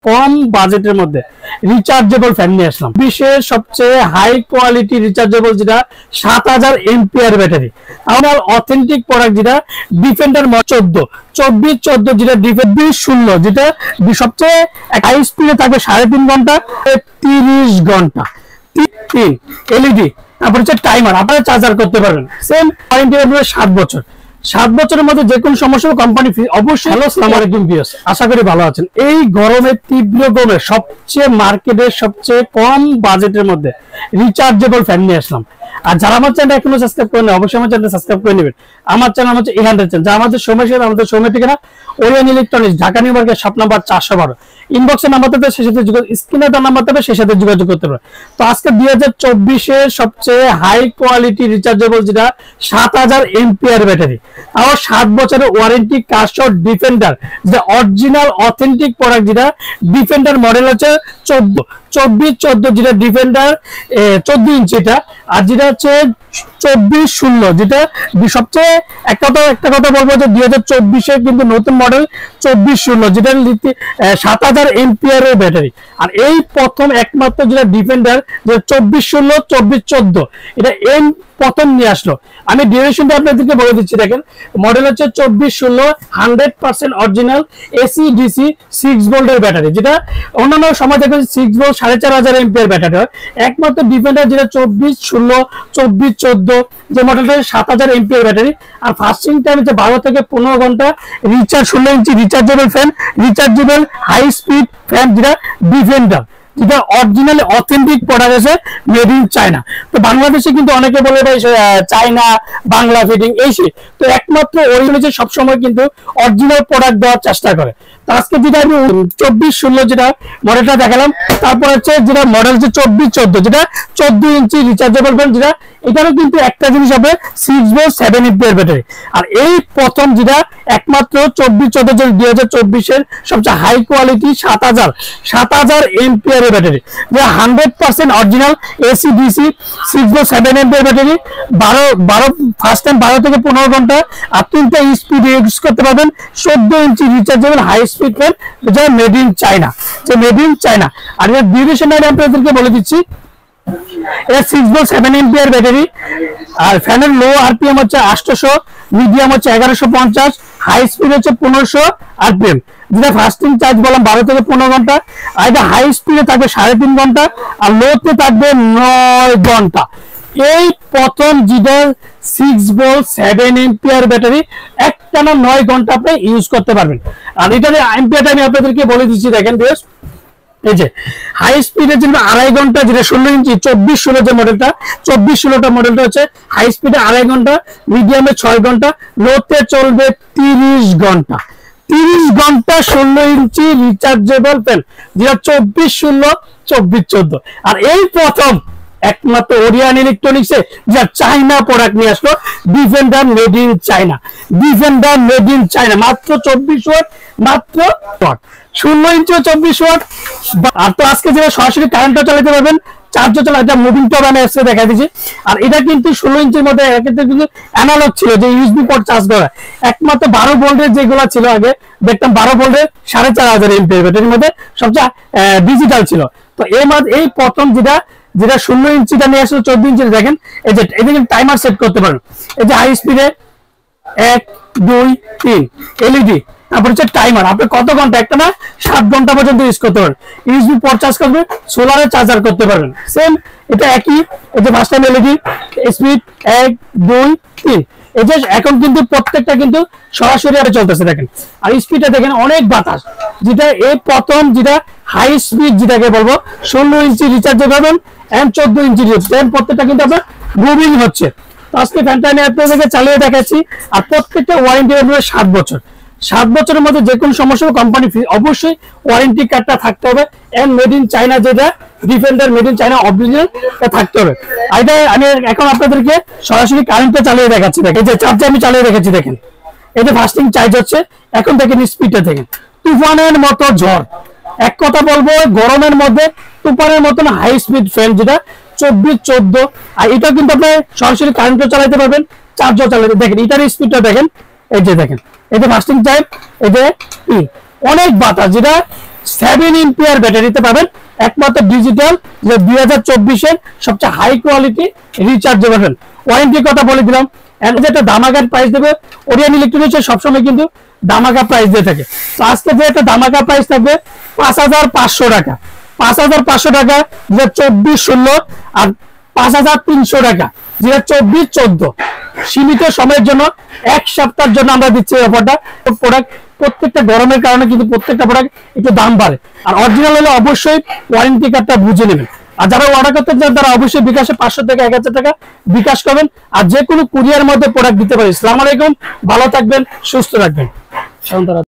কম বাজেটের মধ্যে rechargeable fan নিয়ে আসলাম। বিশ্বের সবচেয়ে হাই কোয়ালিটি রিচার্জেবল যেটা 7000 এম্পিয়ার ব্যাটারি, আমার অথেন্টিক প্রোডাক্ট যেটা ডিফেন্ডার 14 যেটা ডিফেন্ডার 20 যেটা সবচেয়ে হাই স্পিডে থাকবে 3.5 ঘন্টা 30 ঘন্টা 3 এলইডি। তারপর হচ্ছে টাইমার, আপনারা চার্জার করতে পারবেন। সেম ওয়ারেন্টি হবে 7 বছর। 7 বছরের মধ্যে যে কোনো সমস্যা কোম্পানি ফ্রি অবশ্যই। হ্যালো, আসসালামু আলাইকুম ভিউয়ার্স, আশা করি ভালো আছেন। এই গরমে, তীব্র গরমে সবচেয়ে মার্কেটের সবচেয়ে কম বাজেটের মধ্যে রিচার্জেবল ফ্যান নিয়ে আসলাম। আর যারা আমার চ্যানেল এখনো সাবস্ক্রাইব করেন অবশ্যই আমার চ্যানেল সাবস্ক্রাইব করে নেবেন। আমার চ্যানেল হচ্ছে E100 চ্যানেল, যা আমাদের সময় ঠিকানা Orion electronics, Dhaka new market, shop number 412। ইনবক্সের নাম্বার দেবে, সেই সাথে স্ক্রিনে তার নাম্বার দেবে, সেই সাথে যোগাযোগ করতে পারে। তো আজকে 2024 সবচেয়ে হাই কোয়ালিটি রিচার্জেবল যেটা 7000 এম্পিয়ার ব্যাটারি, আর 7 বছরের ওয়ারেন্টি, কাস্টর ডিফেন্ডার যেটা অরিজিনাল অথেন্টিক প্রোডাক্ট, যেটা ডিফেন্ডার মডেল হচ্ছে 14 যেটা ডিফেন্ডার 14 ইঞ্চিটা, আর যেটা হচ্ছে 24 যেটা সবচেয়ে একটা কথা বলবো যে 2024 কিন্তু নতুন মডেল 24 যেটা 7000 এম্পিয়ারের ব্যাটারি। আর এই প্রথম একমাত্র যেটা ডিফেন্ডার যে 24 এটা প্রথম নিয়ে আসলো। আমি ডিউরেশনটা আপনাদেরকে বলে দিচ্ছি। দেখেন, মডেল হচ্ছে 24 100% অরিজিনাল এসি ডিসি 6 ভোল্টের ব্যাটারি, যেটা অন্যান্য সময় দেখবেন 6 ভোল্ট 4500 এম্পিয়ার ব্যাটারি হয়। একমাত্র ডিফেন্ডার যেটা 24 যে মডেলটা 7000 এম্পিয়ার ব্যাটারি। আর ফাস্টিং টাইম হচ্ছে 12 থেকে 15 ঘন্টা। Recharge 16 inch rechargeable fan, rechargeable high speed fan যেটা ডিফেন্ডার, যেটা অরিজিনাল অথেন্টিক প্রোডাক্ট আছে, মেড ইন চায়না। তো বাংলাদেশে কিন্তু অনেকে বলে ভাই চায়না বাংলা ফিটিং এই সে, তো একমাত্র ওরিজিনাল সবসময় কিন্তু অরিজিনাল প্রোডাক্ট দেওয়ার চেষ্টা করে। তো আজকে যেটা আমি 24 যেটা মডেলটা দেখালাম, তারপর হচ্ছে যেটা মডেল হচ্ছে 24 যেটা 14 ইঞ্চি রিচার্জেবল ফ্যান, যেটা এখানে কিন্তু একটা জিনিস হবে 6 ভোল্ট 7 এম্পিয়ার ব্যাটারি। আর এই প্রথম যেটা একমাত্র 24 2024 সবচেয়ে হাই কোয়ালিটি 7000 এম্পিয়ার ব্যাটারি, যে 100% original AC DC 6 volt 7 ampere battery. 12 first time 12 থেকে 15 ঘন্টা আর 3টা স্পিড ইউজ করতে পারবেন। 14 ইঞ্চি রিচার্জেবল হাই স্পিড ফ্যান, যেটা মেড ইন চায়না, আর এর ডিউরেশন আমি আপনাদেরকে বলে দিচ্ছি। এটা 6 ভোল্ট 7 এম্পিয়ার ব্যাটারি। আর ফ্যানের লো আরপিএম হচ্ছে 800, মিডিয়াম হচ্ছে 1150, হাই স্পিড হচ্ছে 1500 আরপিএম। যেটা ফাস্টিং চার্জ বললাম 12 থেকে 15 ঘন্টা, আর এটা হাই স্পিডে থাকবে 3.5 ঘন্টা, আর লোতে থাকবে 9 ঘন্টা। এই প্রথম যেটা 6 ভোল্ট 7 এম্পিয়ার ব্যাটারি, একটানা 9 ঘন্টা আপনি ইউজ করতে পারবেন। আর এটার এম্পিয়ারটা আমি আপনাদেরকে বলে দিচ্ছি। দেখেন বেশ, এই যে হাই স্পিডের জন্য 2.5 ঘন্টা, যেটা 16 ইঞ্চি 24 যে মডেলটা 24 মডেলটা হচ্ছে হাই স্পিডে 2.5 ঘন্টা, মিডিয়ামে 6 ঘন্টা, লোতে চলবে 30 ঘন্টা 16 ইঞ্চি রিচার্জেবল ফ্যান, যেটা 24 আর এই প্রথম একমাত্র ওরিয়ন ইলেকট্রনিক্স এ যা চায়না প্রোডাক্ট নিয়ে আসলো, ডিফেন্ডার মেড ইন চায়না, মাত্র 24 ওয়াট, মাত্র 16 ইঞ্চি 24 ওয়াট। আর তো আজকে যেটা সরাসরি কারেন্টটা চালাতে পারবেন, চার্জও চালা, এটা মুভিং টপ আমি আজকে দেখা দিচ্ছি। আর এটা কিন্তু 16 ইঞ্চির মধ্যে কিন্তু অ্যানালগ ছিল, যে ইউএসবি পোর্ট চার্জ করা। একমাত্র 12 ভোল্টের যেগুলো ছিল আগে দেখতাম, 12 ভোল্টের 4500 এমপিএর ব্যাটারির মধ্যে সবচেয়ে ডিজিটাল ছিল। তো এই প্রথম যেটা 16 ইঞ্চিটা নিয়ে আসলে 14 ইঞ্চি। দেখেন, এই যে এদিকে টাইমার সেট করতে পারেন, এই যে হাই স্পিডে 1 2 3 এলইডি। তারপর হচ্ছে টাইমার, আপনি কত ঘন্টা, একটা না 7 ঘন্টা পর্যন্ত ইউজ করতে পারেন। ইউএসবি পোর্ট চার্জ করবে, সোলারে চার্জার করতে পারবেন। সেম এটা একই, এই যে ফার্স্ট টাইম এলইডি, স্পিড 1 2 3। এই যে এখন কিন্তু প্রত্যেকটা কিন্তু সরাসরি আরে চলতেছে। দেখেন, আর স্পিডটা দেখেন, অনেক বাতাস। যেটা এই প্রথম যেটা হাই স্পিড যেটাকে বলবো, 16 inch rechargeable and 14 inch recharge, প্রত্যেকটা কিন্তু আপনার মুভিং হচ্ছে। তো আজকে ফ্যানটা আমি আপনাদেরকে চালিয়ে দেখাচ্ছি। আর প্রত্যেকটা ওয়ারেন্টি হবে 7 বছর। 7 বছরের মধ্যে যে কোনো সমস্যা কোম্পানি ফ্রি অবশ্যই। ওয়ারেন্টি কার্ডটা থাকতে হবে, এন্ড মেড ইন চায়না, যেটা defender made in China original থাকতে হবে। আর এটা আমি এখন আপনাদেরকে সরাসরি কারেন্টটা চালিয়ে দেখাচ্ছি। দেখেন, এই যে চার্জ আমি চালিয়ে রেখেছি। দেখেন, এই যে ফাস্টিং চার্জ হচ্ছে। এখন দেখেন স্পিডটা দেখেন, তুফানের মতো ঝড়। এক কথা বলবো, গরমের মধ্যে তুফানের মতন হাই স্পিড ফ্যান, যেটা 24 আর এটা কিন্তু আপনি সরাসরি কারেন্টও চালাতে পারবেন, চার্জও চালাতে। দেখেন এটার স্পিডটা দেখেন, এই যে দেখেন, এই যে ফাস্টিং চার্জ, এই যে অনেক বাতাস, যেটা 7 এম্পিয়ার ব্যাটারিতে পাবেন একমাত্র ডিজিটাল, যে 2024-এর সবচেয়ে হাই কোয়ালিটি রিচার্জেবল ফ্যান। ওয়ারেন্টির কথা বলে দিলাম। যেটা ধামাকা প্রাইস দেবে ওরিয়ন ইলেকট্রনিক্স সবসময় কিন্তু ধামাকা প্রাইস দিয়ে থাকে। তো আজকে যে একটা ধামাকা প্রাইস থাকবে 5500 টাকা, 5500 টাকা 2024-16 আর 5300 টাকা 2024-14। সীমিত সময়ের জন্য, এক সপ্তাহের জন্য আমরা দিচ্ছি এই অফারটা। প্রোডাক্ট প্রত্যেকটা গরমের কারণে কিন্তু প্রত্যেকটা প্রোডাক্ট একটু দাম বাড়ে। আর অরিজিনাল হলে অবশ্যই ওয়ারেন্টি কার্ডটা বুঝে নেবেন। আর যারা অর্ডার করতে চান তারা অবশ্যই বিকাশে 500 থেকে 1000 টাকা বিকাশ করবেন। আর যে কোনো কুরিয়ার মধ্যে প্রোডাক্ট দিতে পারি। আসসালামু আলাইকুম, ভালো থাকবেন, সুস্থ থাকবেন।